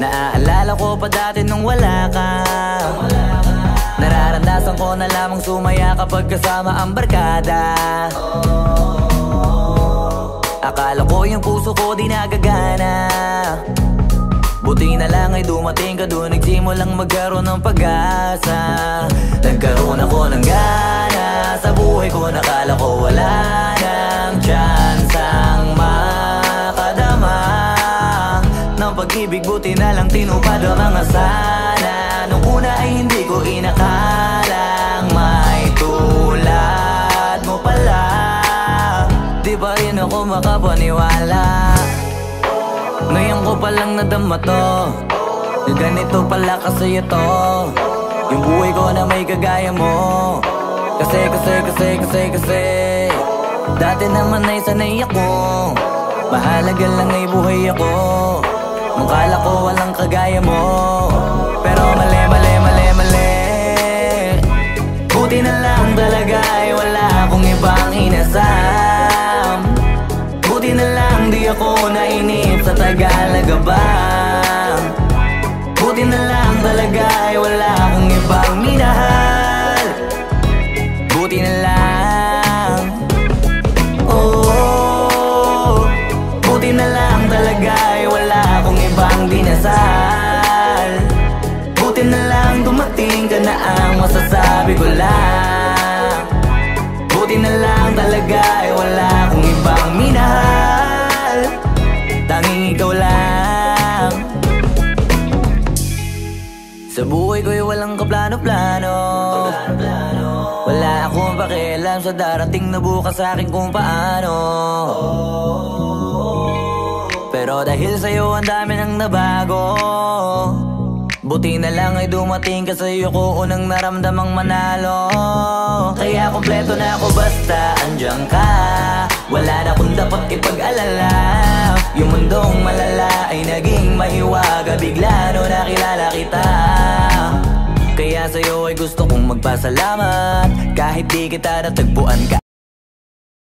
Naaalala ko pa dati nung wala ka. Nararandasan ko na lamang sumaya kapag kasama ang barkada. Akala ko yung puso ko di nagagana. Buti na lang ay dumating ka doon, nagsimulang magkaroon ng pag-asa. Nagkaroon ako ng gana sa buhay ko, nakala ko wala nang tsansang makadama ng pag-ibig. Buti na lang tinupad ang mga sana. Nung una ay hindi ko inakalang may tulad mo pala. Di pa rin ako makapaniwala. Ngayon ko palang nadama to, na ganito pala kasi ito yung buhay ko na may kagaya mo. Kasi dati naman ay sanay ako, mahalaga lang ay buhay ako. Nung kala ko walang kagaya mo, pero mali. Buti na lang talaga ay wala akong ibang inasam. Buti na lang di ako nainip sa Tagalaga ba. Buti na lang talaga ay wala akong ibang minahal. Buti na lang, oh, buti na lang talaga ay wala akong ibang dinasal. Buti na lang dumating ka na ang masasabi ko lang. Buti na lang talaga ay wala akong ibang minahal, tanging ikaw lang. Sa buhay ko'y walang kaplano-plano, wala akong pakialam sa darating na bukas sa akin kung paano. Pero dahil sa'yo ang dami nang nabago. Buti na lang ay dumating ka, sa'yo ko unang naramdamang manalo. Kaya kompleto na ako basta andyan ka. Wala na akong dapat ipag-alala. Yung mundong malala ay naging mahiwaga bigla no nakilala kita. Kaya sa'yo ay gusto kong magpasalamat, kahit di kita natagpuan ka.